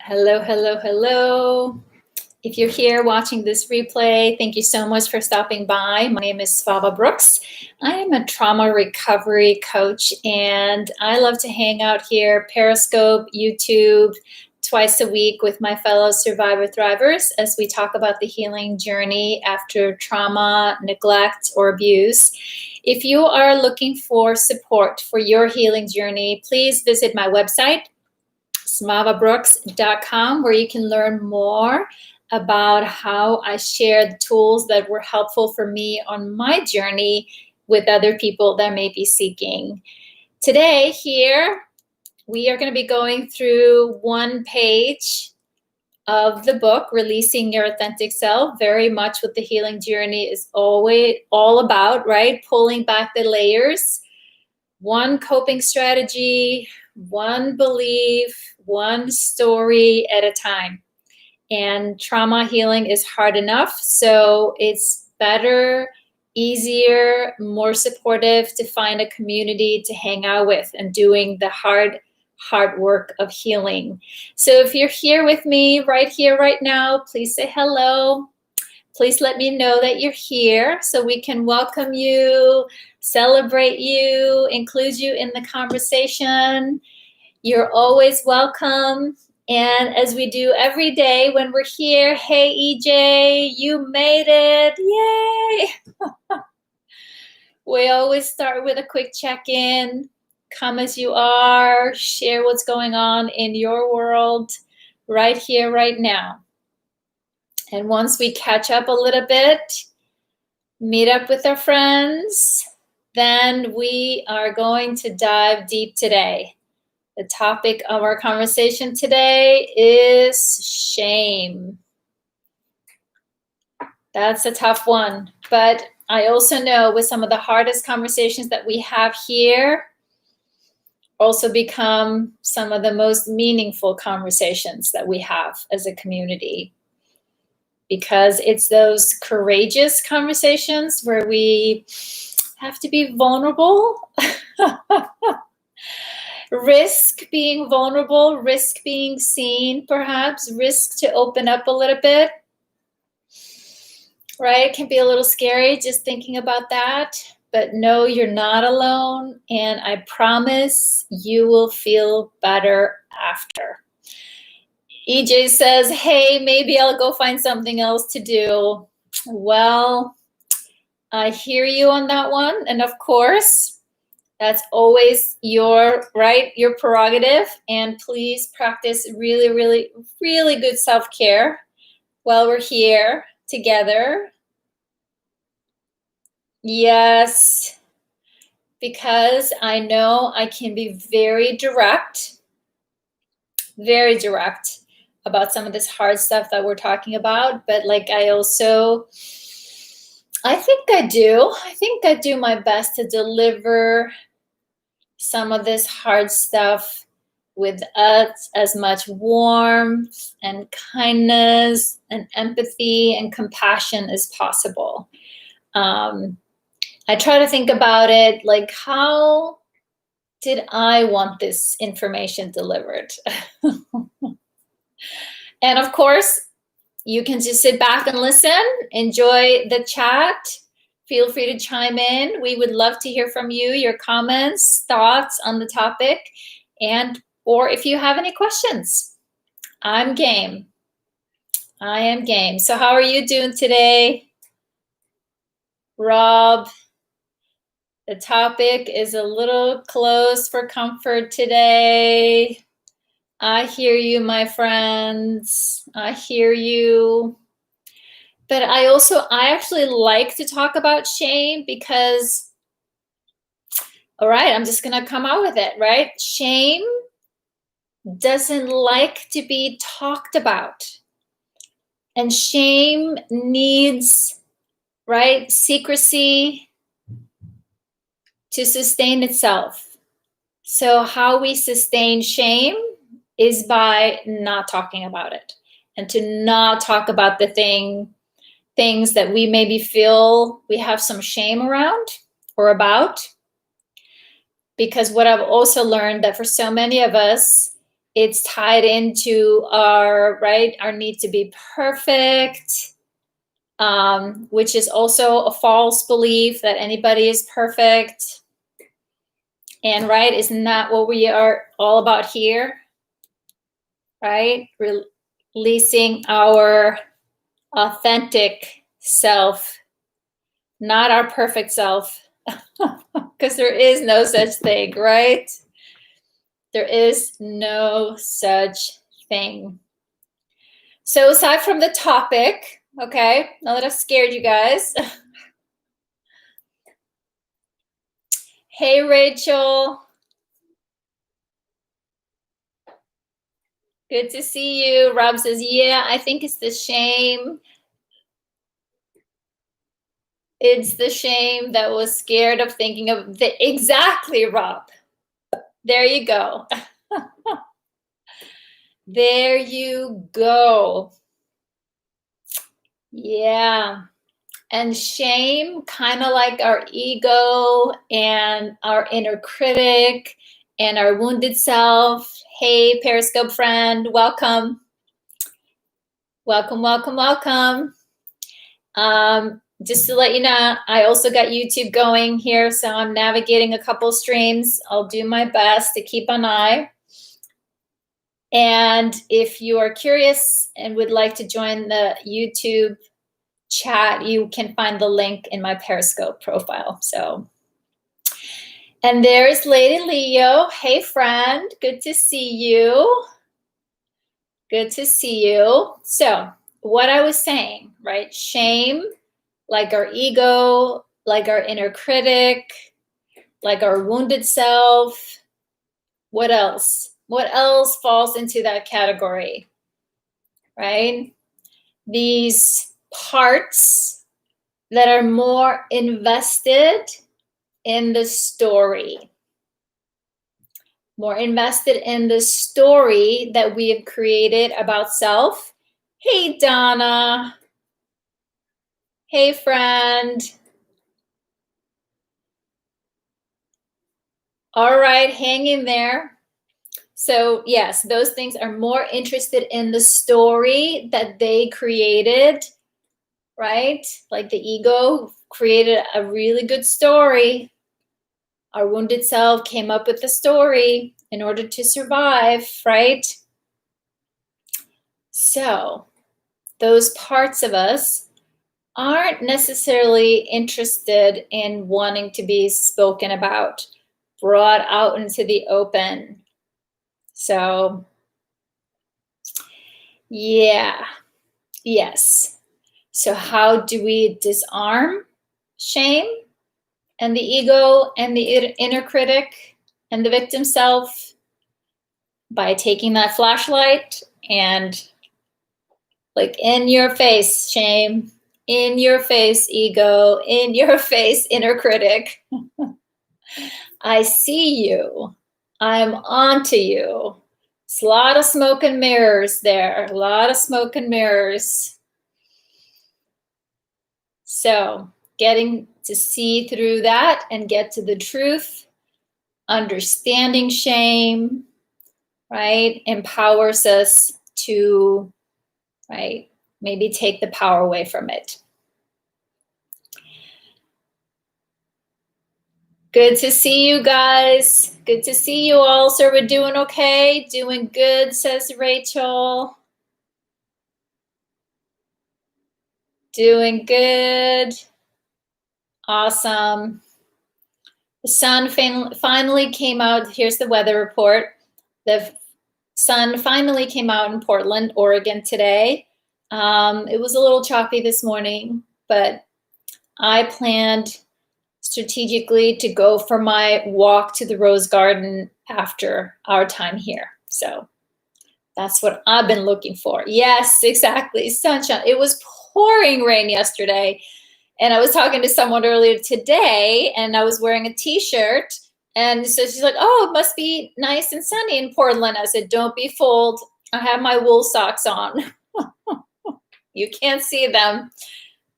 Hello, hello, hello. If you're here watching this replay, thank you so much for stopping by. My name is Svava Brooks. I am a trauma recovery coach, and I love to hang out here, Periscope, YouTube, twice a week with my fellow survivor thrivers as we talk about the healing journey after trauma, neglect, or abuse. If you are looking for support for your healing journey, please visit my website, svavabrooks.com, where you can learn more about how I share the tools that were helpful for me on my journey with other people that may be seeking. Today here, we are going to be going through one page of the book, Releasing Your Authentic Self, very much what the healing journey is always all about, right? Pulling back the layers, one coping strategy, one belief, one story at a time. And trauma healing is hard enough, so it's better, easier, more supportive to find a community to hang out with and doing the hard work of healing. So if you're here with me right here, right now, please say hello. Please let me know that you're here so we can welcome you, celebrate you, include you in the conversation. You're always welcome. And as we do every day when we're here, hey EJ, you made it, yay! We always start with a quick check-in. Come as you are, share what's going on in your world right here, right now. And once we catch up a little bit, meet up with our friends, then we are going to dive deep today. The topic of our conversation today is shame. That's a tough one, but I also know with some of the hardest conversations that we have here also become some of the most meaningful conversations that we have as a community, because it's those courageous conversations where we have to be vulnerable. Risk being vulnerable, risk being seen, perhaps, risk to open up a little bit, right? It can be a little scary just thinking about that, but no, you're not alone, and I promise you will feel better after. EJ says, hey, maybe I'll go find something else to do. Well, I hear you on that one, and of course, that's always your right, your prerogative. And please practice really, really, really good self-care while we're here together. Yes, because I know I can be very direct about some of this hard stuff that we're talking about. But like I think I do my best to deliver some of this hard stuff with as much warmth and kindness and empathy and compassion as possible. I try to think about it like, how did I want this information delivered? And of course, you can just sit back and listen, enjoy the chat. Feel free to chime in. We would love to hear from you, your comments, thoughts on the topic, or if you have any questions. I'm game. I am game. So how are you doing today, Rob? The topic is a little close for comfort today. I hear you, my friends. I hear you. But I actually like to talk about shame because, all right, I'm just going to come out with it, right? Shame doesn't like to be talked about. And shame needs, right, secrecy to sustain itself. So how we sustain shame is by not talking about it, and to not talk about the things that we maybe feel we have some shame around or about. Because what I've also learned that for so many of us, It's tied into our need to be perfect, which is also a false belief that anybody is perfect. And isn't that what we are all about here? Right? Releasing our authentic self, not our perfect self, because there is no such thing, right? There is no such thing. So aside from the topic, okay, now that I've scared you guys. Hey, Rachel. Good to see you. Rob says, yeah, I think it's the shame. It's the shame that was scared of thinking of the, exactly, Rob. There you go. There you go. Yeah. And shame, kind of like our ego and our inner critic and our wounded self. Hey, Periscope friend, welcome. Welcome, welcome, welcome. Just to let you know, I also got YouTube going here, so I'm navigating a couple streams. I'll do my best to keep an eye. And if you are curious and would like to join the YouTube chat, you can find the link in my Periscope profile. So, and there's Lady Leo. Hey, friend. Good to see you. Good to see you. So, what I was saying, right? Shame, like our ego, like our inner critic, like our wounded self. What else? What else falls into that category, right? These parts that are more invested in the story, more invested in the story that we have created about self. Hey, Donna. Hey, friend. All right, hang in there. So yes, those things are more interested in the story that they created, right? Like the ego created a really good story. Our wounded self came up with the story in order to survive, right? So those parts of us aren't necessarily interested in wanting to be spoken about, brought out into the open. So yeah, yes. So how do we disarm shame and the ego and the inner critic and the victim self? By taking that flashlight and like, in your face, shame, in your face, ego, in your face, inner critic. I see you. I'm onto you. It's a lot of smoke and mirrors there, a lot of smoke and mirrors. So getting to see through that and get to the truth, understanding shame, right, empowers us to, right, maybe take the power away from it. Good to see you guys. Good to see you all. So we're doing okay? Doing good, says Rachel. Doing good. Awesome. The sun finally came out. Here's the weather report. The sun finally came out in Portland, Oregon today. It was a little choppy this morning, but I planned strategically to go for my walk to the Rose Garden after our time here. So that's what I've been looking for. Yes, exactly. Sunshine. It was pouring rain yesterday. And I was talking to someone earlier today and I was wearing a t-shirt. And so she's like, oh, it must be nice and sunny in Portland. I said, don't be fooled. I have my wool socks on. You can't see them,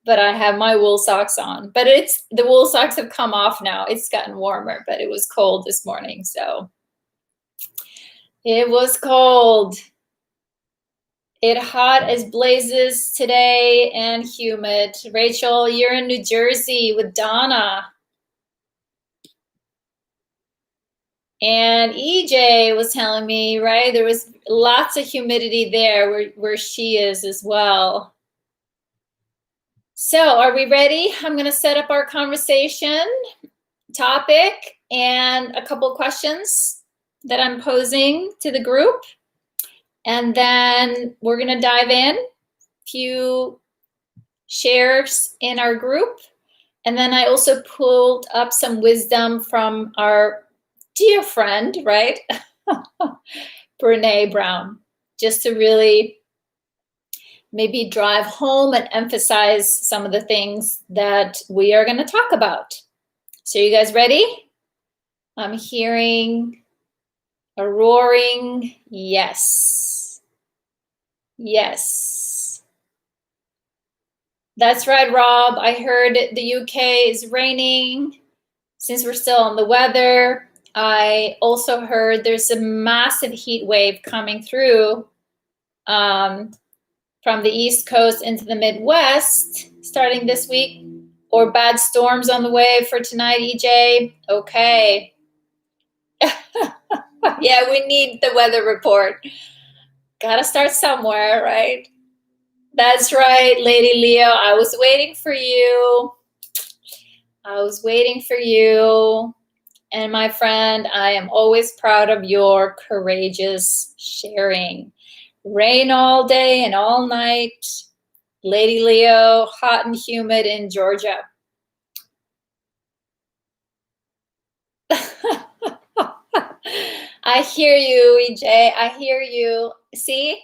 but I have my wool socks on. But the wool socks have come off now. It's gotten warmer, but it was cold this morning. So It was cold. It hot as blazes today and humid. Rachel, you're in New Jersey with Donna. And EJ was telling me, right, there was lots of humidity there where she is as well. So are we ready? I'm going to set up our conversation topic and a couple of questions that I'm posing to the group. And then we're going to dive in, few shares in our group. And then I also pulled up some wisdom from our dear friend, right? Brene Brown, just to really maybe drive home and emphasize some of the things that we are going to talk about. So you guys ready? I'm hearing a roaring yes. Yes. That's right, Rob. I heard the UK is raining. Since we're still on the weather, I also heard there's a massive heat wave coming through from the East Coast into the Midwest starting this week, or bad storms on the way for tonight, EJ. Okay. Yeah, we need the weather report. Gotta start somewhere, right? That's right, Lady Leo. I was waiting for you. I was waiting for you. And my friend, I am always proud of your courageous sharing. Rain all day and all night. Lady Leo, hot and humid in Georgia. I hear you, EJ. I hear you. See,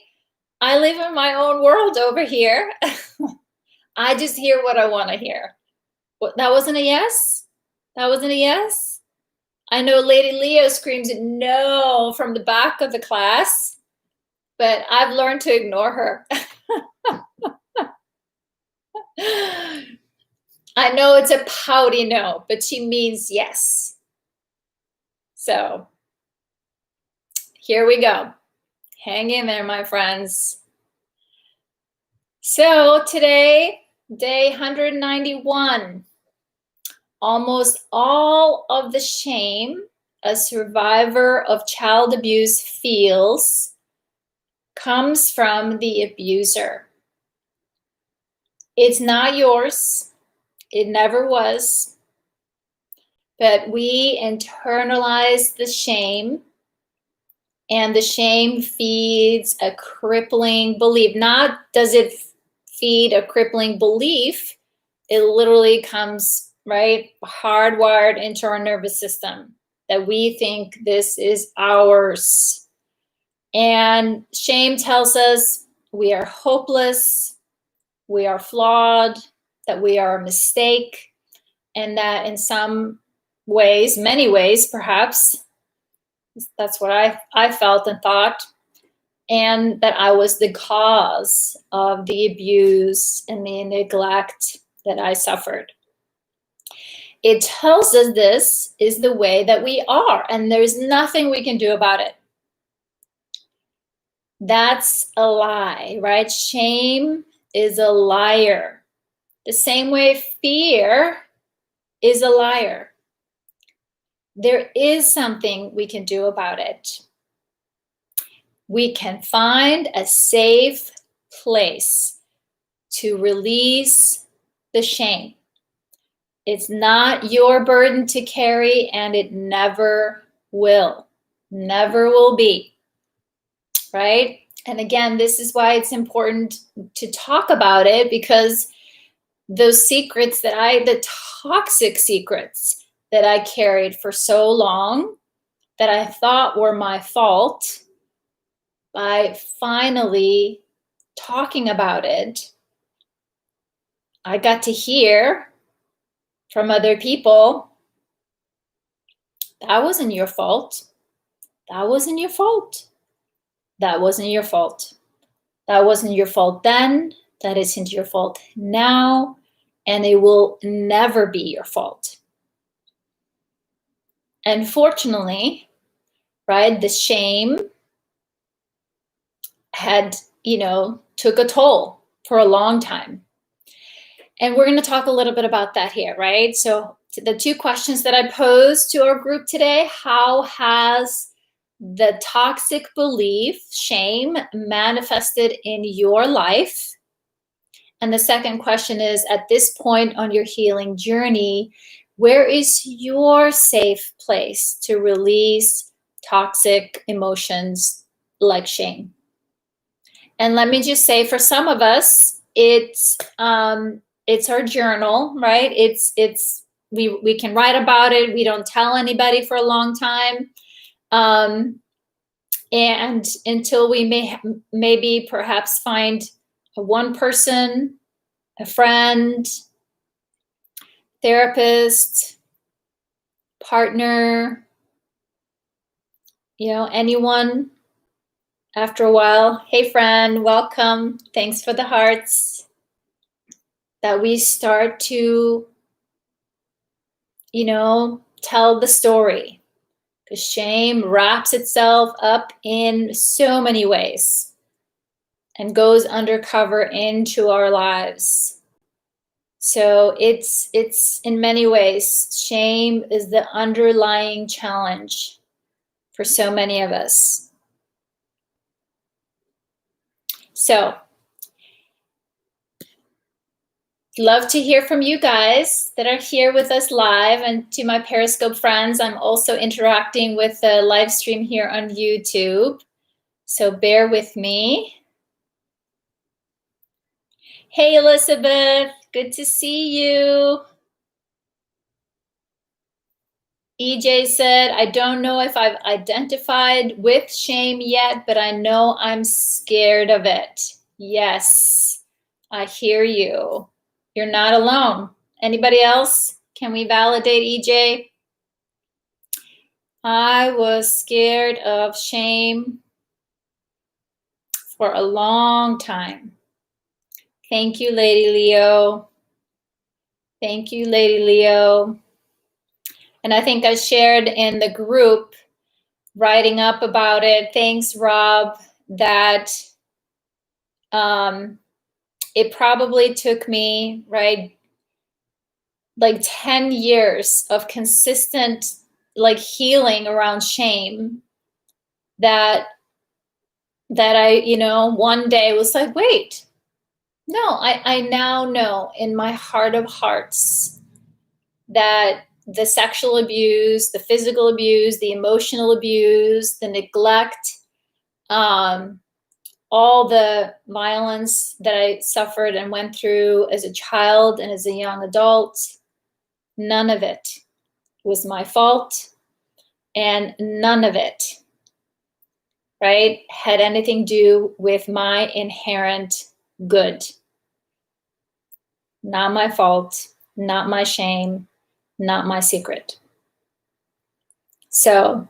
I live in my own world over here. I just hear what I want to hear. What, that wasn't a yes? That wasn't a yes? I know Lady Leo screams no from the back of the class, but I've learned to ignore her. I know it's a pouty no, but she means yes. So here we go. Hang in there, my friends. So today, day 191, almost all of the shame a survivor of child abuse feels comes from the abuser. It's not yours. It never was. But we internalize the shame, and the shame feeds a crippling belief. Not does it feed a crippling belief, it literally comes, right, hardwired into our nervous system that we think this is ours. And shame tells us we are hopeless, we are flawed, that we are a mistake, and that in some ways, many ways perhaps, that's what I felt and thought, and that I was the cause of the abuse and the neglect that I suffered. It tells us this is the way that we are, and there's nothing we can do about it. That's a lie, right? Shame is a liar. The same way fear is a liar. There is something we can do about it. We can find a safe place to release the shame. It's not your burden to carry, and it never will. Never will be. Right? And again, this is why it's important to talk about it, because those secrets the toxic secrets that I carried for so long, that I thought were my fault, by finally talking about it, I got to hear from other people, that wasn't your fault. That wasn't your fault. That wasn't your fault. That wasn't your fault then. That isn't your fault now. And it will never be your fault. Unfortunately, right, the shame had, took a toll for a long time. And we're going to talk a little bit about that here, right? So the two questions that I posed to our group today: how has the toxic belief, shame, manifested in your life? And the second question is, at this point on your healing journey, where is your safe place to release toxic emotions like shame? And let me just say, for some of us, it's our journal, right? We can write about it. We don't tell anybody for a long time, and until we maybe perhaps find one person, a friend, therapist, partner, anyone. After a while, hey friend, welcome, thanks for the hearts, that we start to, tell the story. Because shame wraps itself up in so many ways and goes undercover into our lives. So it's in many ways, shame is the underlying challenge for so many of us. So, love to hear from you guys that are here with us live, and to my Periscope friends, I'm also interacting with the live stream here on YouTube. So bear with me. Hey, Elizabeth, good to see you. EJ said, I don't know if I've identified with shame yet, but I know I'm scared of it. Yes, I hear you. You're not alone. Anybody else? Can we validate EJ? I was scared of shame for a long time. Thank you, Lady Leo. Thank you, Lady Leo. And I think I shared in the group, writing up about it, thanks, Rob, that it probably took me, right, like 10 years of consistent healing around shame, that I, one day was like, wait, no, I now know in my heart of hearts that the sexual abuse, the physical abuse, the emotional abuse, the neglect, all the violence that I suffered and went through as a child and as a young adult, none of it was my fault, and none of it, right, had anything to do with my inherent good. Not my fault, not my shame, not my secret. So,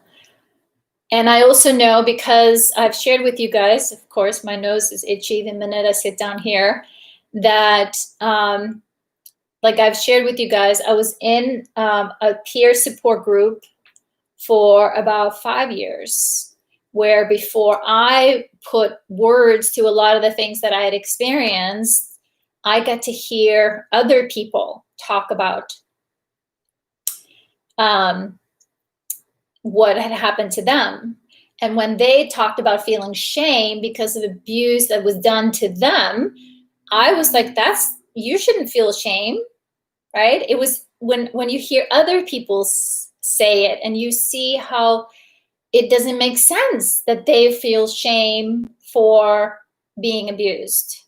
and I also know, because I've shared with you guys, of course, my nose is itchy the minute I sit down here, that I've shared with you guys, I was in a peer support group for about 5 years, where before I put words to a lot of the things that I had experienced, I got to hear other people talk about what had happened to them. And when they talked about feeling shame because of abuse that was done to them, I was like, you shouldn't feel shame, right? It was when you hear other people say it and you see how it doesn't make sense that they feel shame for being abused.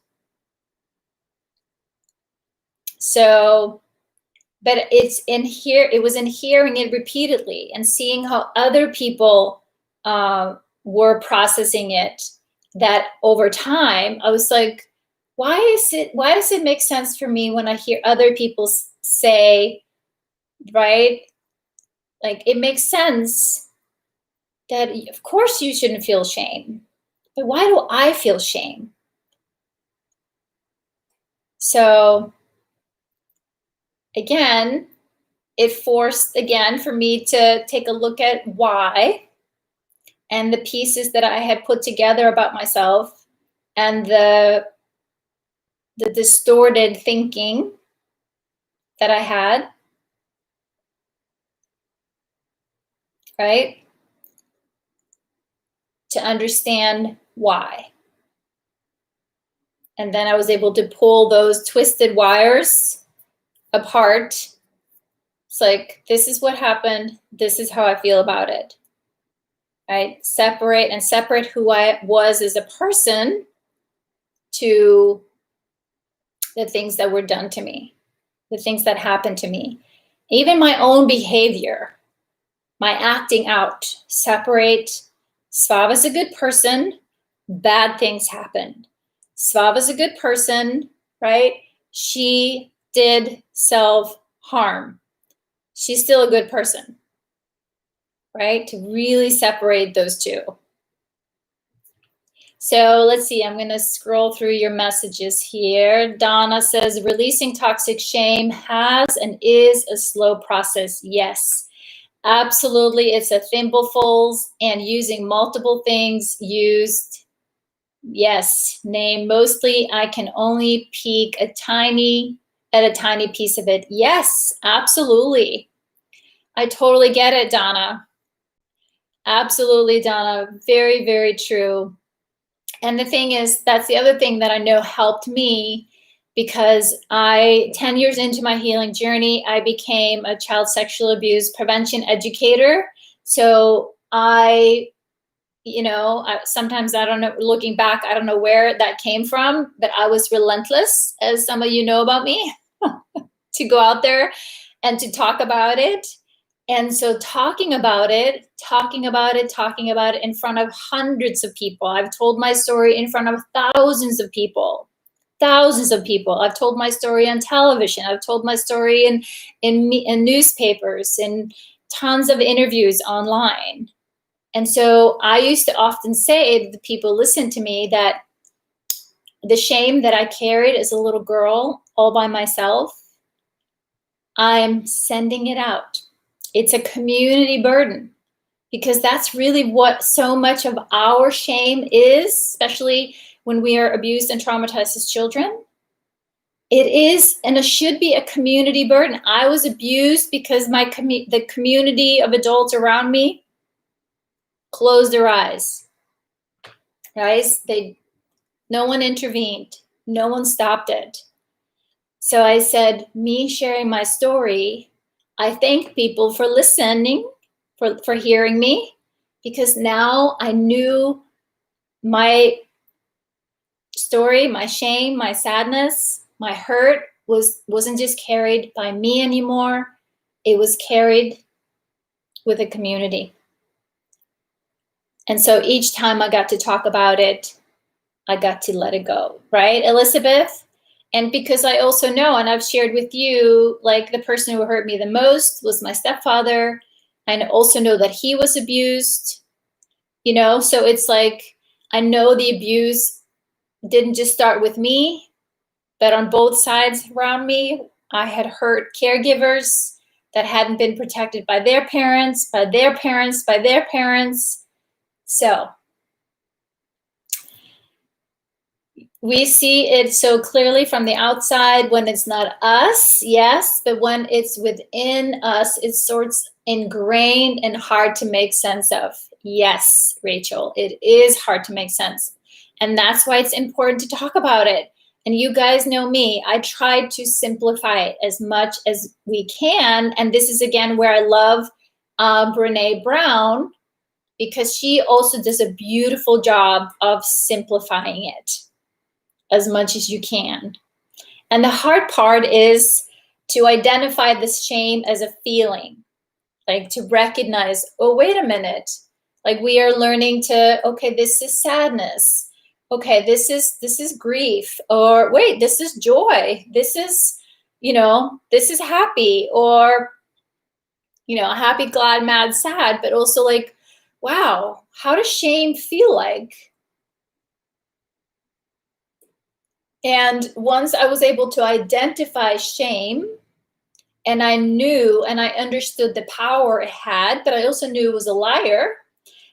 So, but it was in hearing it repeatedly and seeing how other people were processing it, that over time I was like, why does it make sense for me when I hear other people say, right? Like, it makes sense that of course you shouldn't feel shame, but why do I feel shame? So again, it forced again for me to take a look at why, and the pieces that I had put together about myself and the distorted thinking that I had, right? To understand why. And then I was able to pull those twisted wires apart. It's like, this is what happened. This is how I feel about it. Right? Separate who I was as a person to the things that were done to me, the things that happened to me, even my own behavior, my acting out. Separate. Svava's a good person. Bad things happened. Svava's a good person, right? She did self-harm. She's still a good person, right? To really separate those two. So let's see, I'm going to scroll through your messages here. Donna says, releasing toxic shame has and is a slow process. Yes, absolutely. It's a thimblefuls, and using multiple things used. Yes, name mostly. I can only peek at a tiny piece of it. Yes, absolutely. I totally get it, Donna. Absolutely, Donna. Very, very true. And the thing is, that's the other thing that I know helped me, because 10 years into my healing journey, I became a child sexual abuse prevention educator. So sometimes I don't know, looking back, I don't know where that came from, but I was relentless, as some of you know about me, to go out there and to talk about it. And so talking about it in front of hundreds of people. I've told my story in front of thousands of people. I've told my story on television. I've told my story in newspapers, and tons of interviews online. And so I used to often say to the people listen to me that the shame that I carried as a little girl all by myself, I'm sending it out. It's a community burden, because that's really what so much of our shame is, especially when we are abused and traumatized as children. It is, and it should be, a community burden. I was abused because the community of adults around me closed their eyes. Guys, no one intervened. No one stopped it. So I said, me sharing my story, I thank people for listening, for hearing me, because now I knew my story, my shame, my sadness, my hurt wasn't just carried by me anymore. It was carried with a community. And so each time I got to talk about it, I got to let it go, right, Elizabeth? And because I also know, and I've shared with you, like, the person who hurt me the most was my stepfather. I also know that he was abused, so it's like, I know the abuse didn't just start with me, but on both sides around me, I had hurt caregivers that hadn't been protected by their parents, by their parents, by their parents. So we see it so clearly from the outside when it's not us, yes, but when it's within us, it's sorts ingrained and hard to make sense of. Yes, Rachel, it is hard to make sense. And that's why it's important to talk about it. And you guys know me, I try to simplify it as much as we can. And this is, again, where I love Brene Brown, because she also does a beautiful job of simplifying it as much as you can. And the hard part is to identify this shame as a feeling, like to recognize, oh, wait a minute. Like, we are learning to, okay, this is sadness. Okay, this is grief. Or wait, this is joy. This is, this is happy. Or, happy, glad, mad, sad. But also, like, wow, how does shame feel like? And once I was able to identify shame, and I knew and I understood the power it had, but I also knew it was a liar.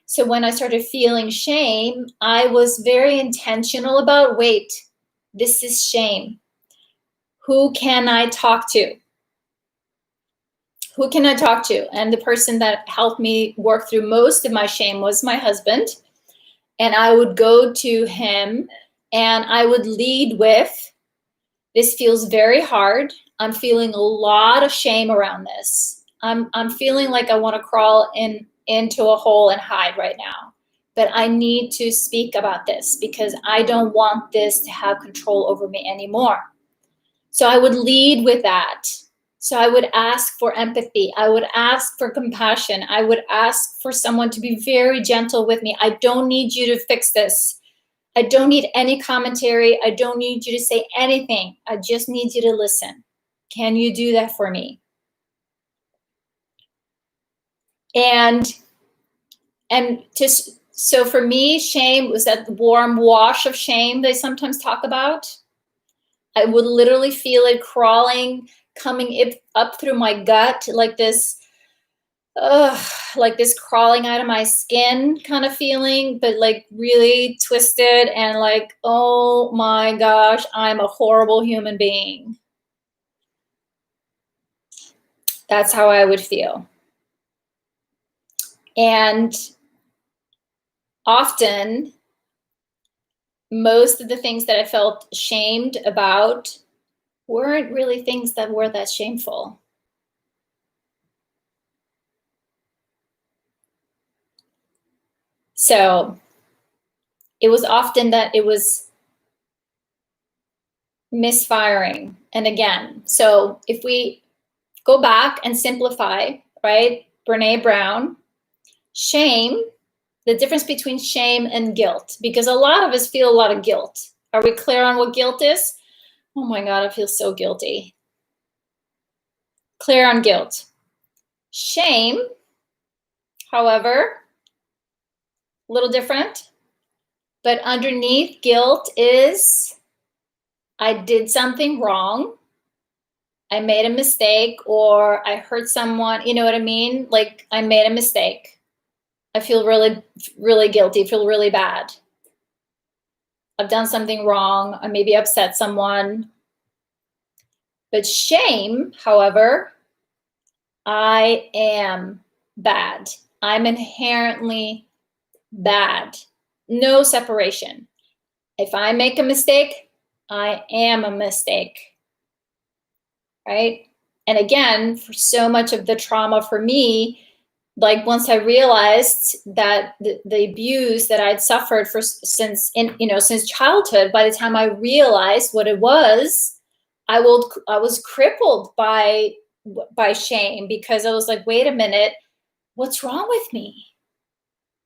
So when I started feeling shame, I was very intentional about, wait, this is shame. Who can I talk to? Who can I talk to? And the person that helped me work through most of my shame was my husband. And I would go to him and I would lead with, this feels very hard. I'm feeling a lot of shame around this. I'm feeling like I want to crawl into a hole and hide right now. But I need to speak about this because I don't want this to have control over me anymore. So I would lead with that. So I would ask for empathy. I would ask for compassion. I would ask for someone to be very gentle with me. I don't need you to fix this. I don't need any commentary. I don't need you to say anything. I just need you to listen. Can you do that for me? And so for me, shame was that warm wash of shame they sometimes talk about. I would literally feel it crawling, coming up through my gut, like this crawling out of my skin kind of feeling, but like really twisted and like, oh my gosh, I'm a horrible human being. That's how I would feel. And often, most of the things that I felt shamed about weren't really things that were that shameful. So it was often that it was misfiring. And again, so if we go back and simplify, right? Brene Brown, shame, the difference between shame and guilt, because a lot of us feel a lot of guilt. Are we clear on what guilt is? Oh my God, I feel so guilty. Clear on guilt. Shame, however, a little different, but underneath guilt is, I did something wrong. I made a mistake, or I hurt someone, you know what I mean? Like, I made a mistake. I feel really, really guilty, feel really bad. I've done something wrong. I maybe upset someone. But shame, however, I am bad. I'm inherently bad. No separation. If I make a mistake, I am a mistake. Right? And again, for so much of the trauma for me, like once I realized that the abuse that I'd suffered since childhood, by the time I realized what it was, I was crippled by shame, because I was like, wait a minute, what's wrong with me?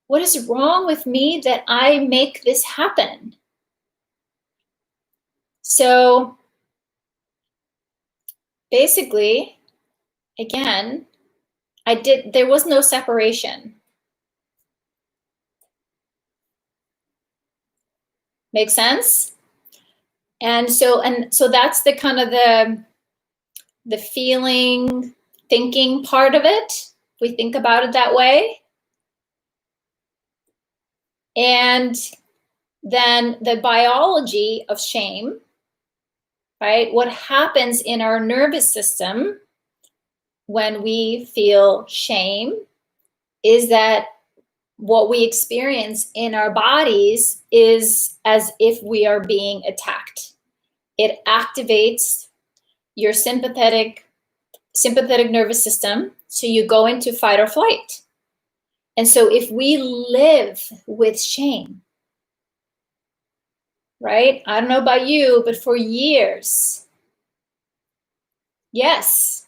What is wrong with me that I make this happen? So basically, again, there was no separation. Make sense? And so that's the kind of the feeling, thinking part of it. We think about it that way. And then the biology of shame, right? What happens in our nervous system when we feel shame is that what we experience in our bodies is as if we are being attacked. It activates your sympathetic nervous system, so you go into fight or flight. And so if we live with shame, right? I don't know about you, but for years, yes,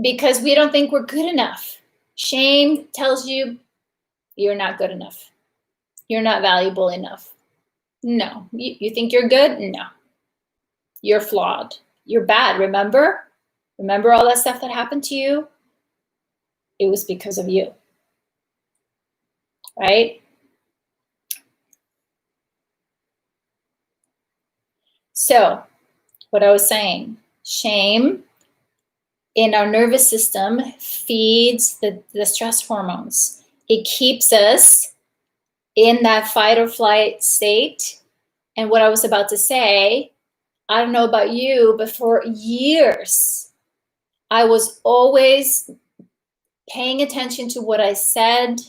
because we don't think we're good enough. Shame tells you you're not good enough. You're not valuable enough. No. You think you're good? No. You're flawed. You're bad. Remember? Remember all that stuff that happened to you? It was because of you. Right? So, what I was saying, shame in our nervous system feeds the stress hormones. It keeps us in that fight or flight state. And what I was about to say, I don't know about you, but for years, I was always paying attention to what I said.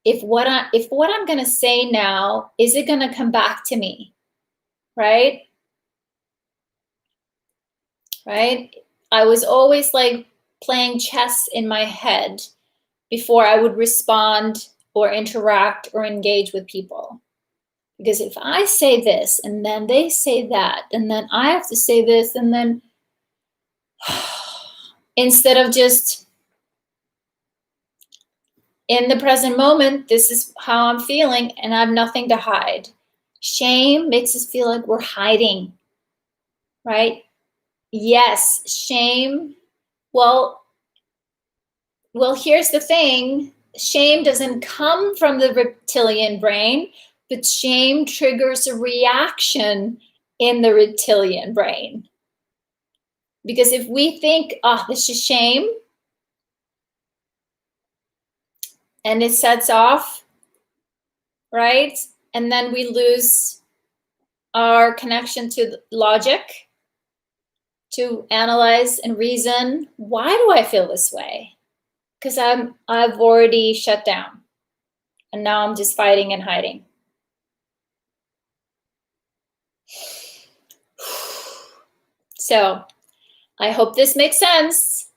If what I'm going to say now, is it going to come back to me? Right? Right? I was always like playing chess in my head before I would respond or interact or engage with people. Because if I say this and then they say that, and then I have to say this, and then instead of just in the present moment, this is how I'm feeling and I have nothing to hide. Shame makes us feel like we're hiding, right? Yes, shame. Well, here's the thing. Shame doesn't come from the reptilian brain, but shame triggers a reaction in the reptilian brain. Because if we think, oh, this is shame, and it sets off, right? And then we lose our connection to logic, to analyze and reason. Why do I feel this way? Because I've already shut down, and now I'm just fighting and hiding. So I hope this makes sense.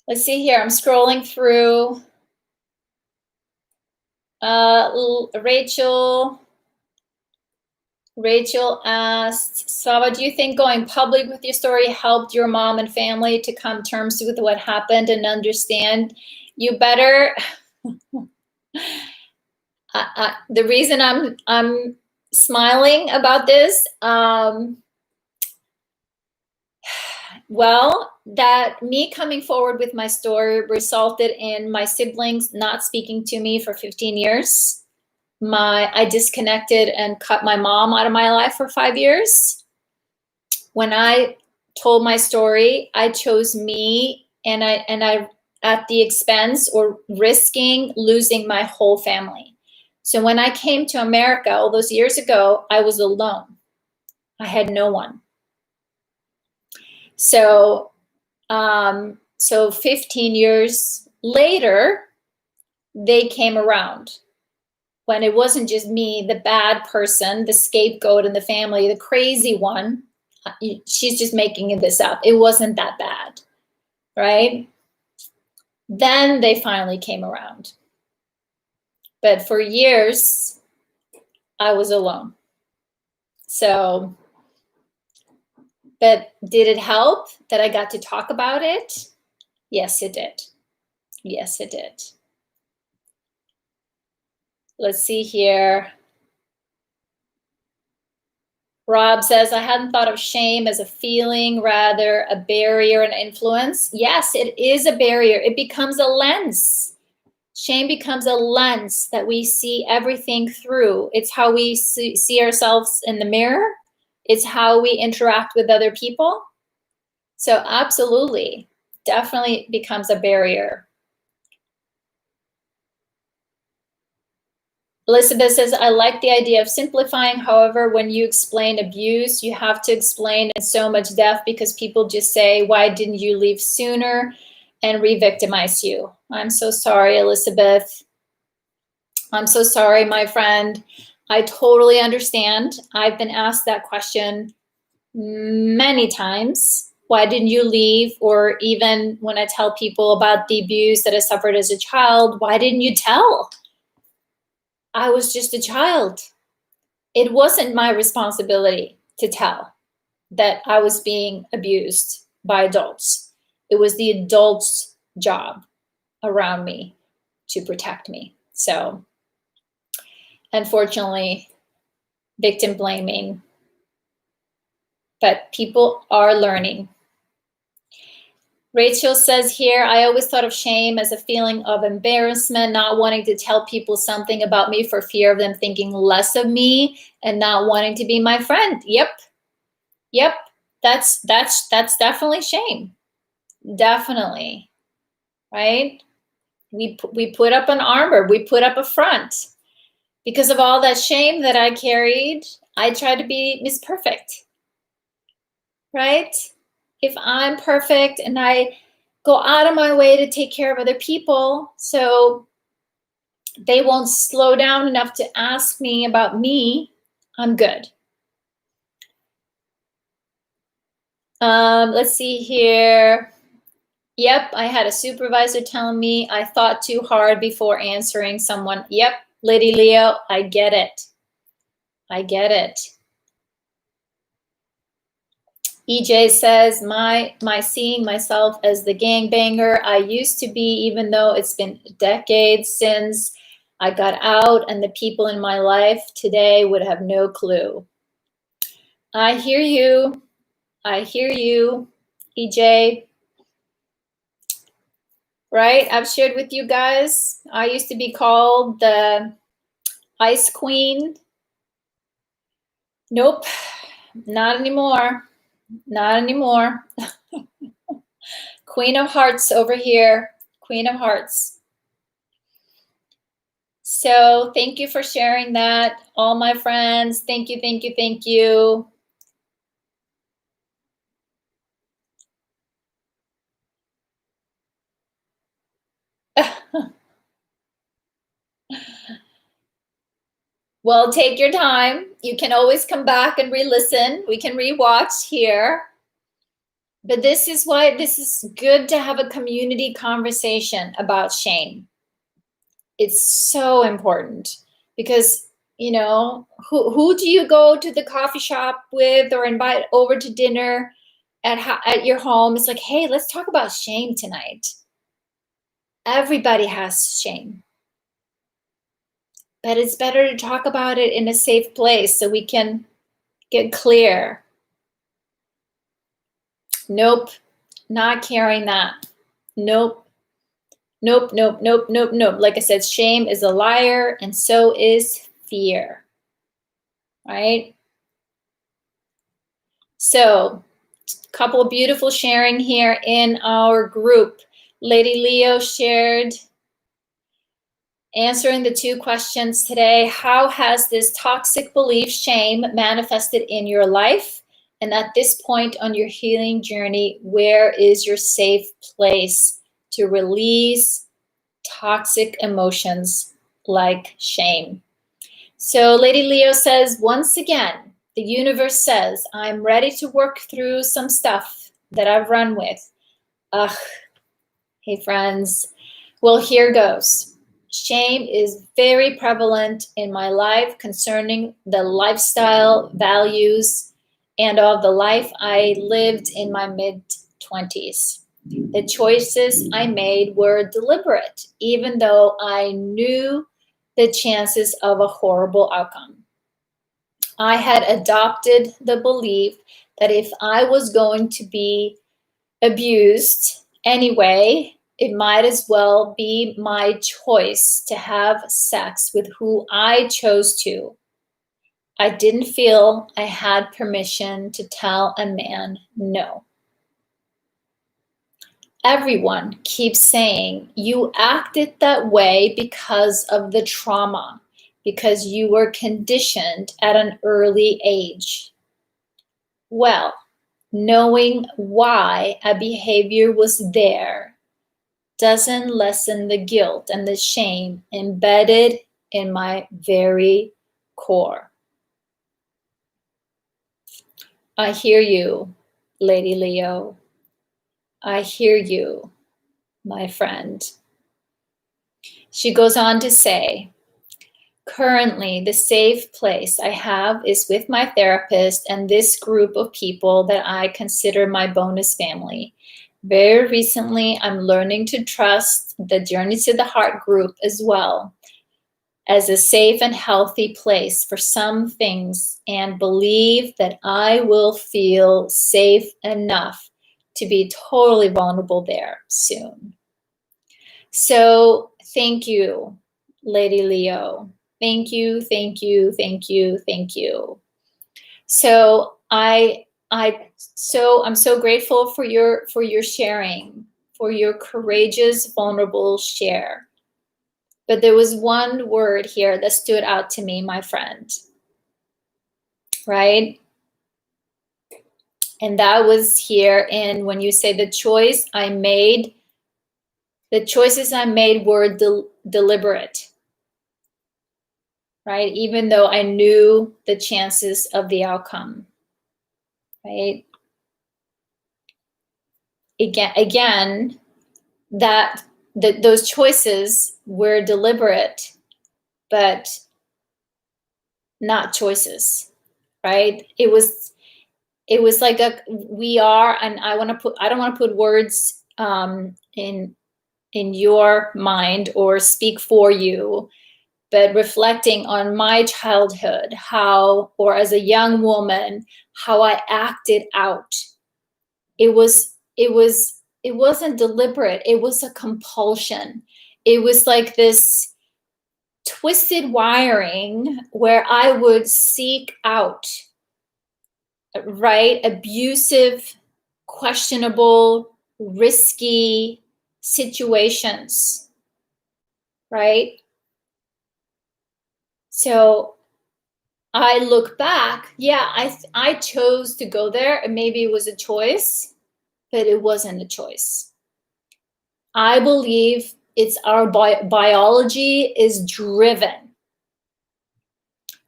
Let's see here. I'm scrolling through. Rachel asked, Svava, do you think going public with your story helped your mom and family to come to terms with what happened and understand you better? The reason I'm smiling about this, well, that me coming forward with my story resulted in my siblings not speaking to me for 15 years. I disconnected and cut my mom out of my life for 5 years. When I told my story, I chose me, and I at the expense or risking losing my whole family. So when I came to America all those years ago, I was alone. I had no one. So 15 years later, they came around. When it wasn't just me, the bad person, the scapegoat in the family, the crazy one, she's just making this up. It wasn't that bad, right? Then they finally came around. But for years, I was alone. So, but did it help that I got to talk about it? Yes, it did. Yes, it did. Let's see here. Rob says, I hadn't thought of shame as a feeling, rather a barrier and influence. Yes, it is a barrier. It becomes a lens. Shame becomes a lens that we see everything through. It's how we see ourselves in the mirror. It's how we interact with other people. So absolutely, definitely becomes a barrier. Elizabeth says, I like the idea of simplifying. However, when you explain abuse, you have to explain in so much depth because people just say, why didn't you leave sooner, and re-victimize you. I'm so sorry, Elizabeth. I'm so sorry, my friend. I totally understand. I've been asked that question many times. Why didn't you leave? Or even when I tell people about the abuse that I suffered as a child, why didn't you tell? I was just a child. It wasn't my responsibility to tell that I was being abused by adults. It was the adults' job around me to protect me. So, unfortunately, victim blaming. But people are learning. Rachel says here, I always thought of shame as a feeling of embarrassment, not wanting to tell people something about me for fear of them thinking less of me and not wanting to be my friend. Yep. That's definitely shame. Definitely. Right? We put up an armor, we put up a front. Because of all that shame that I carried, I tried to be Miss Perfect, right? If I'm perfect and I go out of my way to take care of other people, so they won't slow down enough to ask me about me, I'm good. Let's see here. Yep, I had a supervisor telling me I thought too hard before answering someone. Yep, Lady Leo, I get it. I get it. EJ says, my seeing myself as the gangbanger I used to be, even though it's been decades since I got out, and the people in my life today would have no clue. I hear you. I hear you, EJ. Right? I've shared with you guys, I used to be called the Ice Queen. Nope, not anymore. Not anymore. Queen of Hearts over here. Queen of Hearts. So thank you for sharing that, all my friends. Thank you, thank you, thank you. Well, take your time. You can always come back and re-listen. We can re-watch here. But this is why this is good to have a community conversation about shame. It's so important because, you know, who do you go to the coffee shop with or invite over to dinner at your home? It's like, hey, let's talk about shame tonight. Everybody has shame. But it's better to talk about it in a safe place so we can get clear. Nope, not carrying that. Nope. Nope, nope, nope, nope, nope. Like I said, shame is a liar, and so is fear, right? So, a couple of beautiful sharing here in our group. Lady Leo shared, answering the 2 questions today. How has this toxic belief, shame, manifested in your life? And at this point on your healing journey, where is your safe place to release toxic emotions like shame? So Lady Leo says, once again, the universe says, I'm ready to work through some stuff that I've run with. Ugh, hey friends. Well, here goes. Shame is very prevalent in my life concerning the lifestyle, values, and of the life I lived in my mid-20s. The choices I made were deliberate, even though I knew the chances of a horrible outcome. I had adopted the belief that if I was going to be abused anyway, it might as well be my choice to have sex with who I chose to. I didn't feel I had permission to tell a man no. Everyone keeps saying you acted that way because of the trauma, because you were conditioned at an early age. Well, knowing why a behavior was there doesn't lessen the guilt and the shame embedded in my very core. I hear you, Lady Leo. I hear you, my friend. She goes on to say, currently, the safe place I have is with my therapist and this group of people that I consider my bonus family. Very recently, I'm learning to trust the Journey to the Heart group as well as a safe and healthy place for some things, and believe that I will feel safe enough to be totally vulnerable there soon. So thank you, Lady Leo. Thank you, thank you, thank you, thank you. So I'm so grateful for your sharing, for your courageous, vulnerable share. But there was one word here that stood out to me, my friend, right? And that was here in when you say the choices I made were deliberate, right? Even though I knew the chances of the outcome, right? Again, those choices were deliberate, but not choices, right? It was like we are, and I don't want to put words in your mind or speak for you, but reflecting on my childhood, or as a young woman, how I acted out. It wasn't deliberate. It was a compulsion. It was like this twisted wiring where I would seek out, right, abusive, questionable, risky situations, right? So I look back, yeah, I chose to go there, and maybe it was a choice, but it wasn't a choice. I believe it's our biology is driven.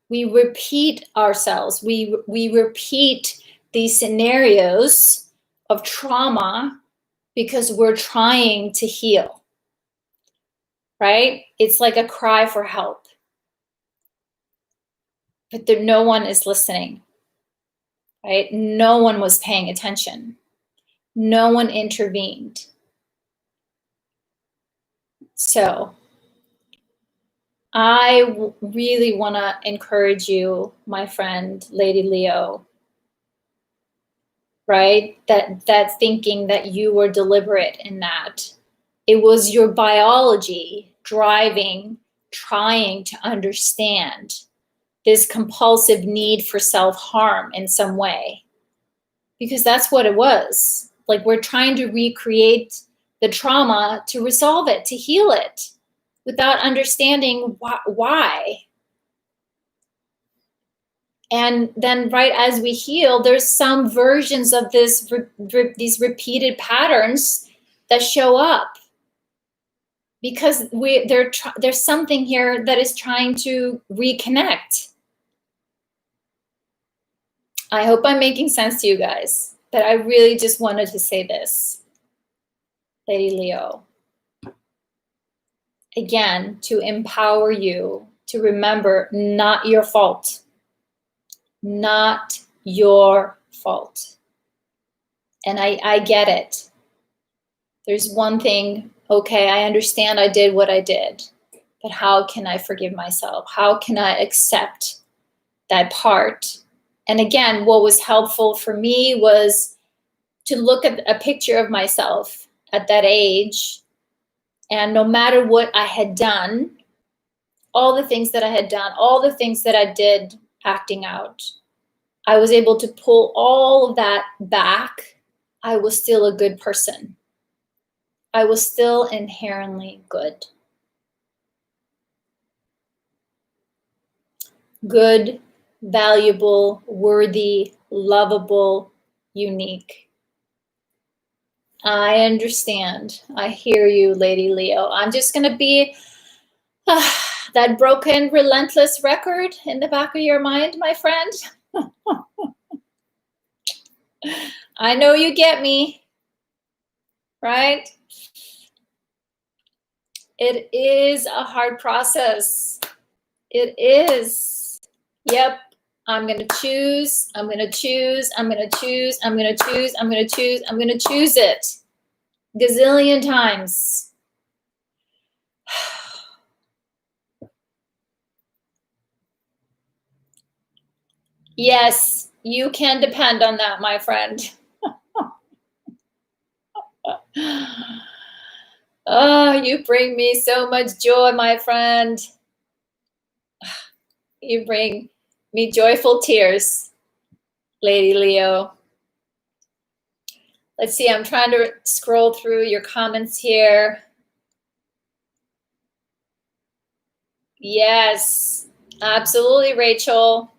We repeat ourselves. We repeat these scenarios of trauma because we're trying to heal, right? It's like a cry for help. But no one is listening, right? No one was paying attention. No one intervened. So I really want to encourage you, my friend, Lady Leo, right? That thinking that you were deliberate in that. It was your biology driving, trying to understand this compulsive need for self-harm in some way. Because that's what it was. Like, we're trying to recreate the trauma to resolve it, to heal it, without understanding why. And then right as we heal, there's some versions of these repeated patterns that show up. Because there's something here that is trying to reconnect. I hope I'm making sense to you guys, but I really just wanted to say this, Lady Leo. Again, to empower you to remember, not your fault. Not your fault. And I get it. There's one thing, okay, I understand I did what I did, but how can I forgive myself? How can I accept that part? And again, what was helpful for me was to look at a picture of myself at that age, and no matter what I had done, all the things that I had done, all the things that I did acting out, I was able to pull all of that back. I was still a good person. I was still inherently good. Good, valuable, worthy, lovable, unique. I understand. I hear you, Lady Leo. I'm just going to be that broken, relentless record in the back of your mind, my friend. I know you get me, right? It is a hard process. It is. Yep. I'm going to choose. I'm going to choose. I'm going to choose. I'm going to choose. I'm going to choose. I'm going to choose it. Gazillion times. Yes, you can depend on that, my friend. Oh, you bring me so much joy, my friend. You bring me joyful tears, Lady Leo. Let's see, I'm trying to scroll through your comments here. Yes, absolutely, Rachel.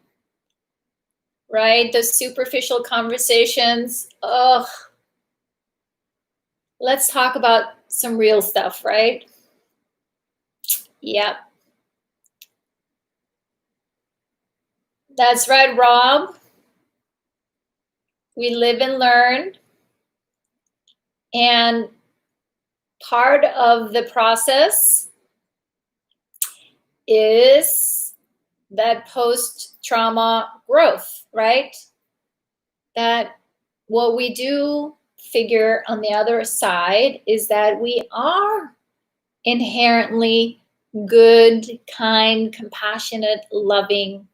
Right? Those superficial conversations. Ugh. Let's talk about some real stuff, right? Yep. That's right, Rob. We live and learn. And part of the process is that post-trauma growth, right? That what we do figure on the other side is that we are inherently good, kind, compassionate, loving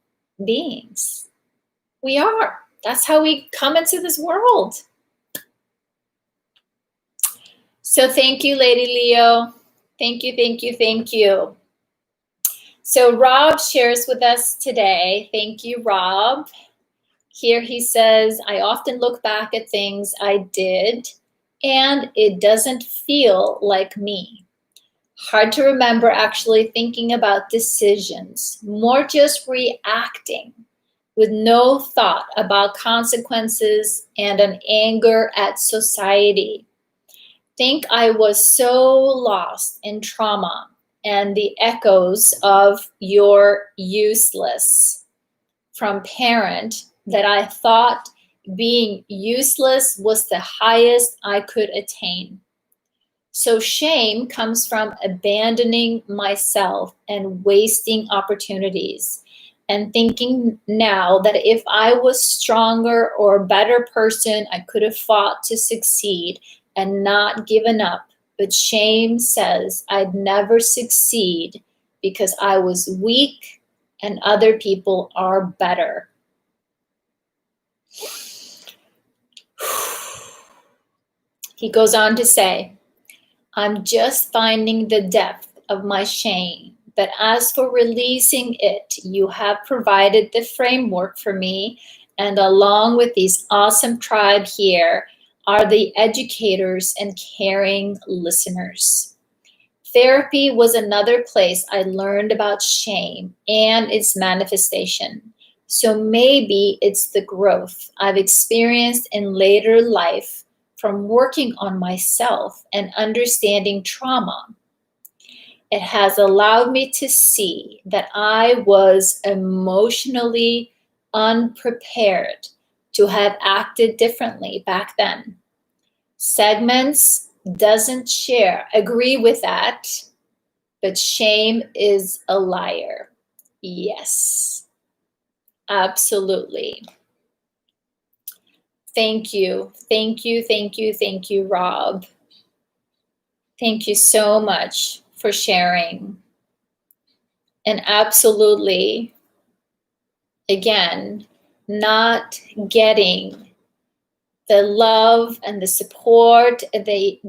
beings. We are. That's how we come into this world. So thank you, Lady Leo. Thank you, thank you, thank you. So Rob shares with us today. Thank you, Rob. Here he says, I often look back at things I did and it doesn't feel like me. Hard to remember actually thinking about decisions, more just reacting with no thought about consequences and an anger at society. Think I was so lost in trauma and the echoes of you're useless from parent that I thought being useless was the highest I could attain. So shame comes from abandoning myself and wasting opportunities and thinking now that if I was stronger or a better person, I could have fought to succeed and not given up. But shame says I'd never succeed because I was weak and other people are better. He goes on to say, I'm just finding the depth of my shame, but as for releasing it, you have provided the framework for me, and along with this awesome tribe here are the educators and caring listeners. Therapy was another place I learned about shame and its manifestation. So maybe it's the growth I've experienced in later life from working on myself and understanding trauma. It has allowed me to see that I was emotionally unprepared to have acted differently back then. Segments doesn't agree with that, but shame is a liar. Yes, absolutely. Thank you, thank you, thank you, thank you, Rob. Thank you so much for sharing. And absolutely, again, not getting the love and the support and the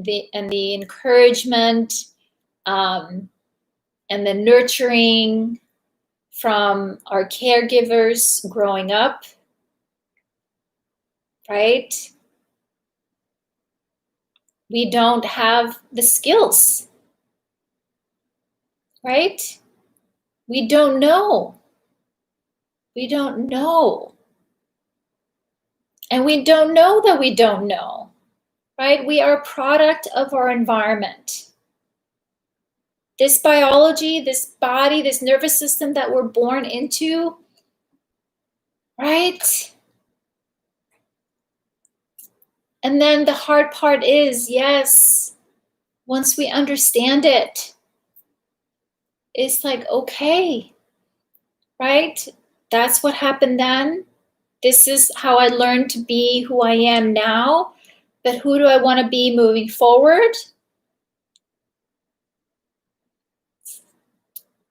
encouragement and the nurturing from our caregivers growing up, right? We don't have the skills, right? We don't know. We don't know. And we don't know that we don't know, right? We are a product of our environment. This biology, this body, this nervous system that we're born into, right? And then the hard part is, yes, once we understand it, it's like, okay, right? That's what happened then. This is how I learned to be who I am now. But who do I want to be moving forward?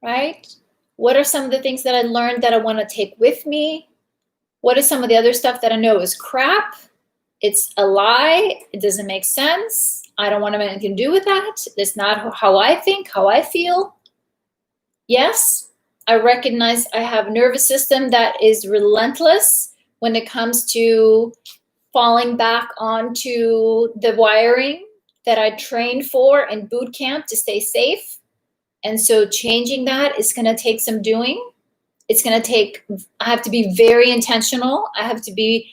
Right? What are some of the things that I learned that I want to take with me? What is some of the other stuff that I know is crap? It's a lie. It doesn't make sense. I don't want to have anything to do with that. It's not how I think, how I feel. Yes, I recognize I have a nervous system that is relentless when it comes to falling back onto the wiring that I trained for in boot camp to stay safe. And so changing that is going to take some doing. It's going to take, I have to be very intentional. I have to be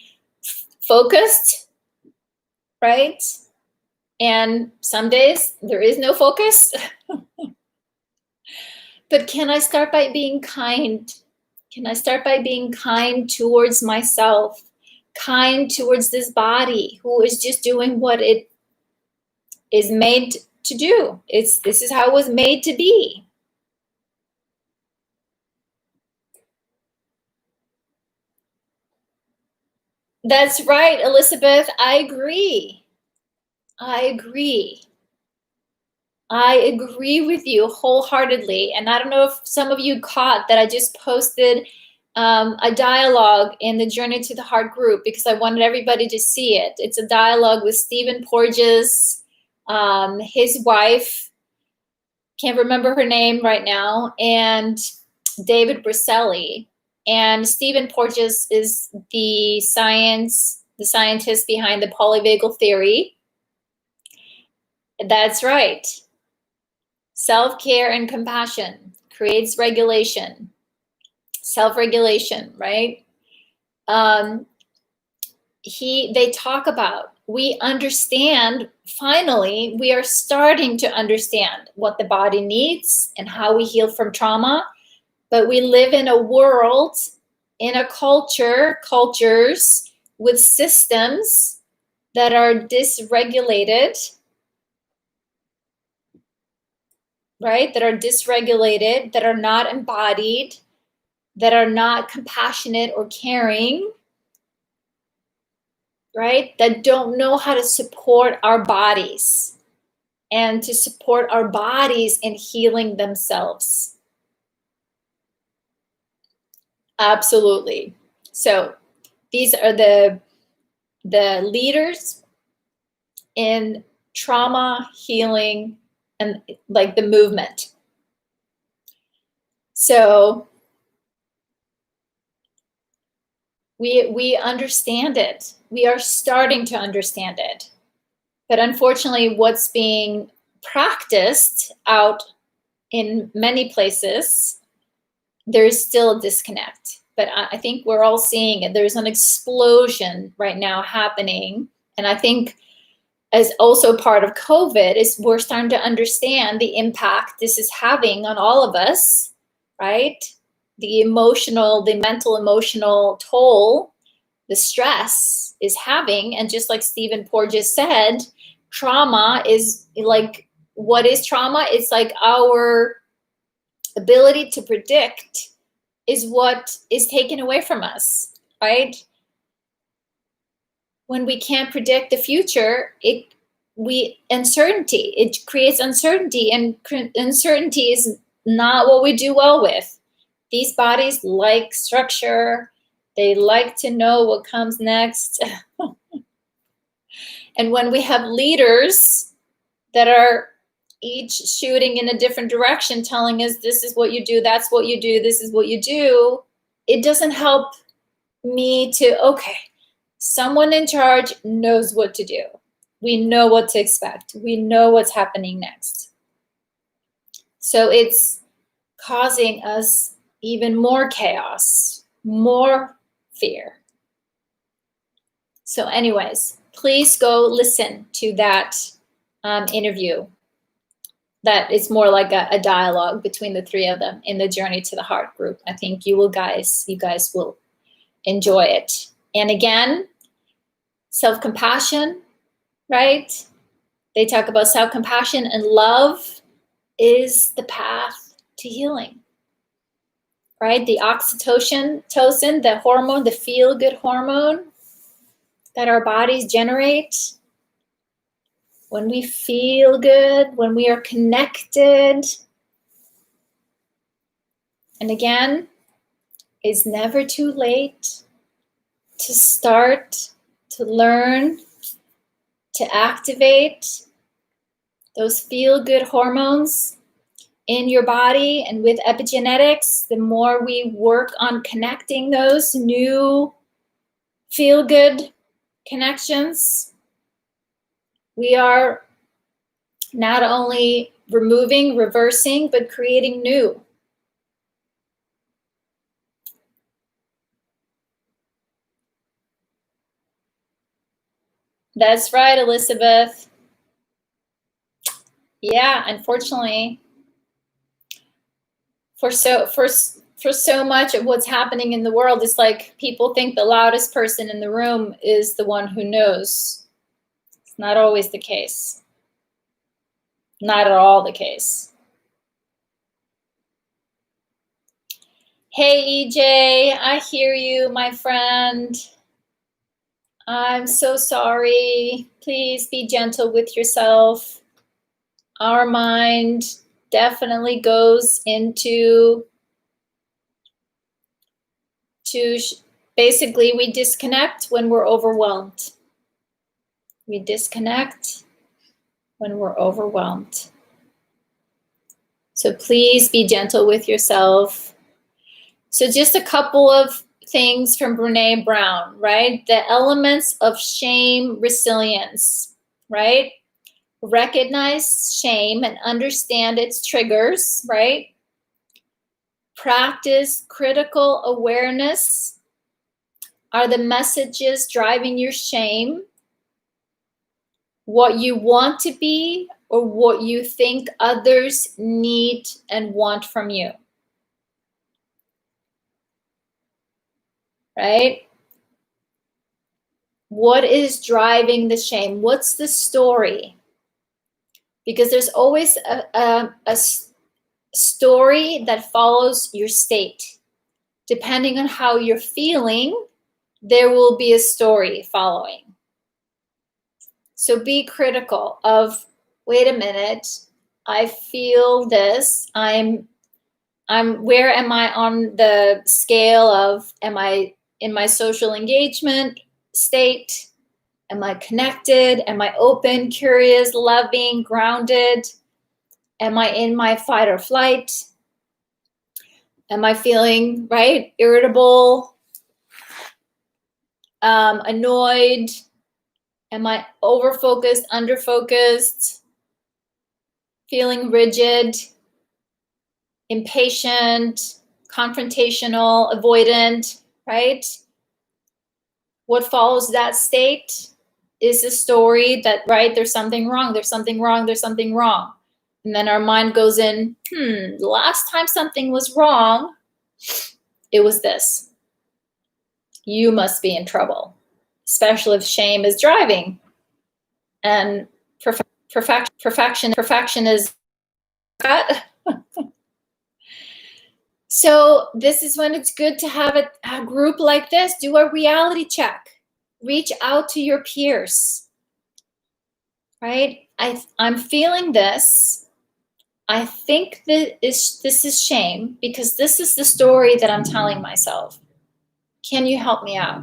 focused, right? And some days there is no focus. But can I start by being kind? Can I start by being kind towards myself, kind towards this body who is just doing what it is made to do? This is how it was made to be. That's right, Elizabeth. I agree. I agree. I agree with you wholeheartedly. And I don't know if some of you caught that I just posted a dialogue in the Journey to the Heart group because I wanted everybody to see it. It's a dialogue with Stephen Porges, his wife, can't remember her name right now, and David Briselli. And Stephen Porges is the scientist behind the polyvagal theory. That's right. Self-care and compassion creates regulation, self-regulation, right? They talk about, we understand, finally, we are starting to understand what the body needs and how we heal from trauma. But we live in a world, in a cultures with systems that are dysregulated, right? That are dysregulated, that are not embodied, that are not compassionate or caring, right? That don't know how to support our bodies and to support our bodies in healing themselves. Absolutely. So these are the leaders in trauma healing and like the movement. So we understand it. We are starting to understand it. But unfortunately, what's being practiced out in many places, there's still a disconnect. But I think we're all seeing it. There's an explosion right now happening. And I think as also part of COVID is we're starting to understand the impact this is having on all of us, right? The mental emotional toll, the stress is having. And just like Stephen Porges said, trauma is like, what is trauma? It's like our ability to predict is what is taken away from us, right? When we can't predict the future, it creates uncertainty, and uncertainty is not what we do well with. These bodies like structure. They like to know what comes next. And when we have leaders that are each shooting in a different direction, telling us this is what you do, that's what you do, this is what you do, it doesn't help me to, okay, someone in charge knows what to do. We know what to expect. We know what's happening next. So it's causing us even more chaos, more fear. So anyways, please go listen to that interview. That is more like a dialogue between the three of them in the Journey to the Heart group. I think you guys will enjoy it. And again, self-compassion, right? They talk about self-compassion and love is the path to healing, right? The oxytocin, the hormone, the feel-good hormone that our bodies generate. When we feel good, when we are connected. And again, it's never too late to start, to learn, to activate those feel-good hormones in your body. And with epigenetics, the more we work on connecting those new feel-good connections, we are not only removing, reversing, but creating new. That's right, Elizabeth. Yeah, unfortunately, for so much of what's happening in the world, it's like people think the loudest person in the room is the one who knows. It's not always the case. Not at all the case. Hey, EJ, I hear you, my friend. I'm so sorry. Please be gentle with yourself. Our mind definitely goes into basically we disconnect when we're overwhelmed. We disconnect when we're overwhelmed. So please be gentle with yourself. So just a couple of things from Brene Brown, right? The elements of shame resilience, right? Recognize shame and understand its triggers, right? Practice critical awareness. Are the messages driving your shame what you want to be or what you think others need and want from you? Right? What is driving the shame? What's the story? Because there's always a story that follows your state. Depending on how you're feeling, there will be a story following. So be critical of, wait a minute, I feel this. I'm where am I on the scale of, am I in my social engagement state? Am I connected? Am I open, curious, loving, grounded? Am I in my fight or flight? Am I feeling, right, irritable, annoyed? Am I over-focused, under-focused, feeling rigid, impatient, confrontational, avoidant, right? What follows that state is a story that, right, there's something wrong, there's something wrong, there's something wrong. And then our mind goes in, the last time something was wrong, it was this. You must be in trouble, especially if shame is driving. And perfection is that. So this is when it's good to have a group like this. Do a reality check. Reach out to your peers, right? I'm feeling this. I think that this is shame because this is the story that I'm telling myself. Can you help me out?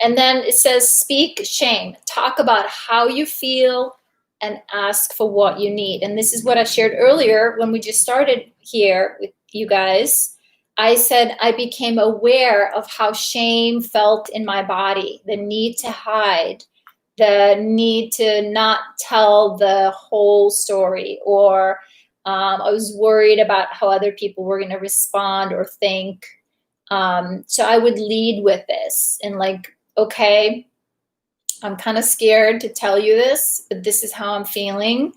And then it says, speak shame. Talk about how you feel and ask for what you need. And this is what I shared earlier when we just started here with you guys. I said I became aware of how shame felt in my body, the need to hide, the need to not tell the whole story, or I was worried about how other people were going to respond or think. So I would lead with this and like, okay, I'm kind of scared to tell you this, but this is how I'm feeling.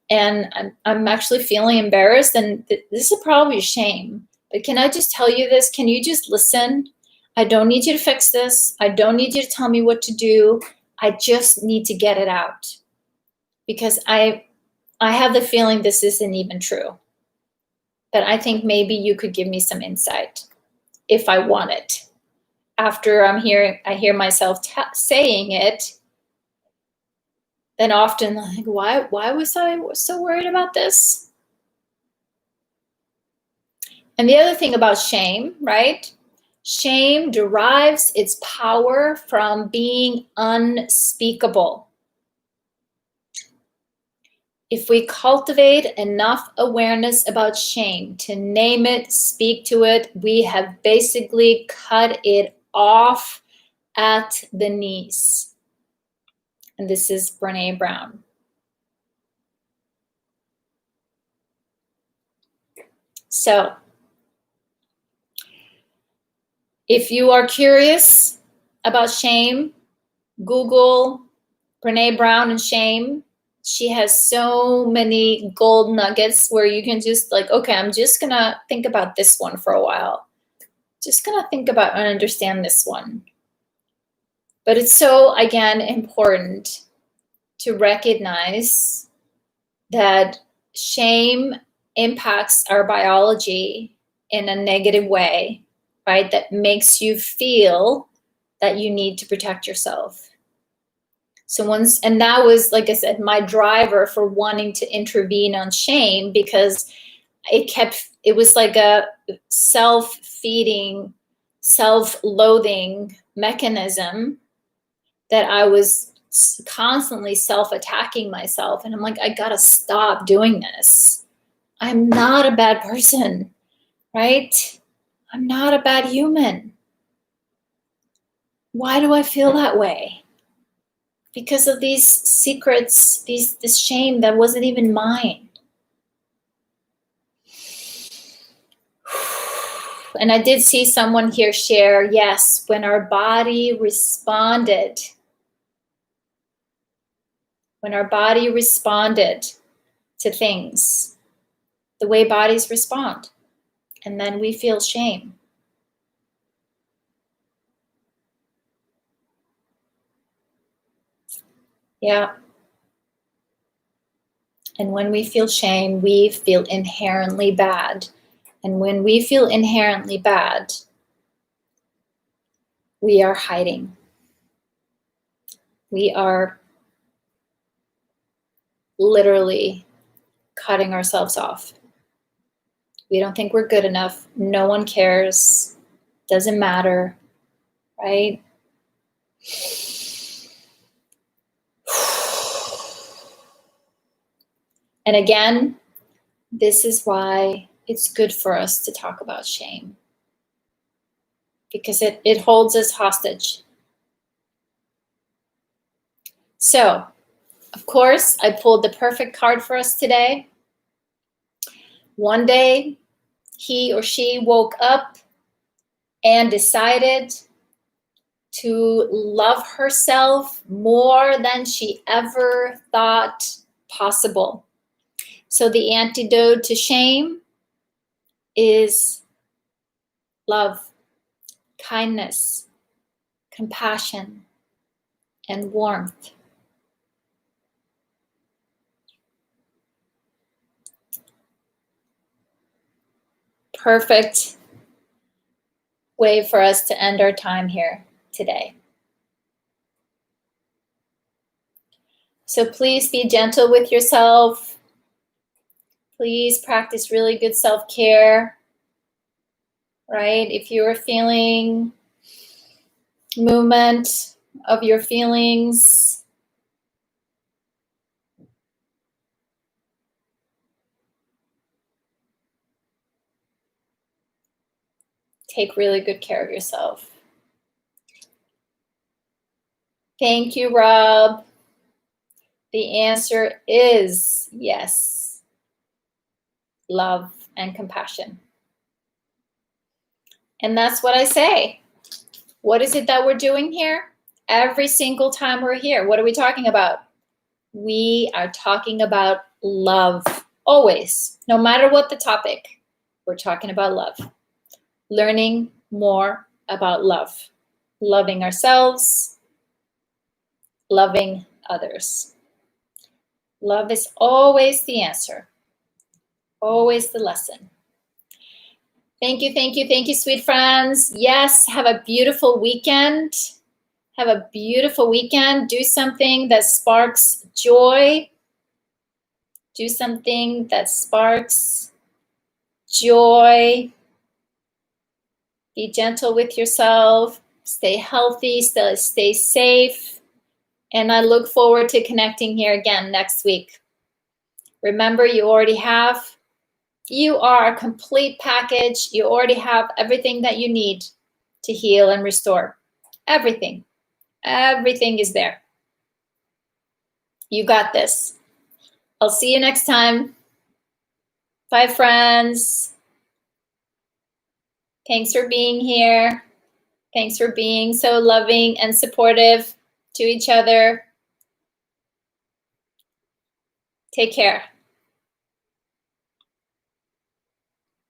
And I'm actually feeling embarrassed, and this is probably a shame. But can I just tell you this? Can you just listen? I don't need you to fix this. I don't need you to tell me what to do. I just need to get it out. Because I have the feeling this isn't even true. But I think maybe you could give me some insight if I want it. After I hear myself saying it, then often like, why was I so worried about this? And the other thing about shame, right? Shame derives its power from being unspeakable. If we cultivate enough awareness about shame to name it, speak to it, we have basically cut it off at the knees. And this is Brene Brown. So, if you are curious about shame, Google Brene Brown and shame. She has so many gold nuggets where you can just like, okay, I'm just gonna think about this one for a while. Just gonna think about and understand this one. But it's so, again, important to recognize that shame impacts our biology in a negative way, right? That makes you feel that you need to protect yourself. So and that was, like I said, my driver for wanting to intervene on shame, because it was like a self-feeding, self-loathing mechanism that I was constantly self-attacking myself. And I'm like, I gotta stop doing this. I'm not a bad person, right? I'm not a bad human. Why do I feel that way? Because of these secrets, this shame that wasn't even mine. And I did see someone here share, yes, when our body responded to things, the way bodies respond, and then we feel shame. Yeah. And when we feel shame, we feel inherently bad. And when we feel inherently bad, we are hiding. We are literally cutting ourselves off. We don't think we're good enough. No one cares. Doesn't matter, right? And again, this is why it's good for us to talk about shame, because it holds us hostage. So, of course, I pulled the perfect card for us today. One day, he or she woke up and decided to love herself more than she ever thought possible. So the antidote to shame is love, kindness, compassion, and warmth. Perfect way for us to end our time here today. So please be gentle with yourself. Please practice really good self-care, right? If you are feeling movement of your feelings, take really good care of yourself. Thank you, Rob. The answer is yes. Love and compassion. And that's what I say. What is it that we're doing here? Every single time we're here, what are we talking about? We are talking about love. Always. No matter what the topic, we're talking about love. Learning more about love. Loving ourselves. Loving others. Love is always the answer. Always the lesson. Thank you, sweet friends. Yes, have a beautiful weekend. Have a beautiful weekend. Do something that sparks joy. Do something that sparks joy. Be gentle with yourself. Stay healthy. Stay safe. And I look forward to connecting here again next week. Remember, you are a complete package. You already have everything that you need. to heal and restore. Everything. Everything is there. You got this. I'll see you next time. Bye, friends. Thanks for being here. Thanks for being so loving and supportive to each other. Take care.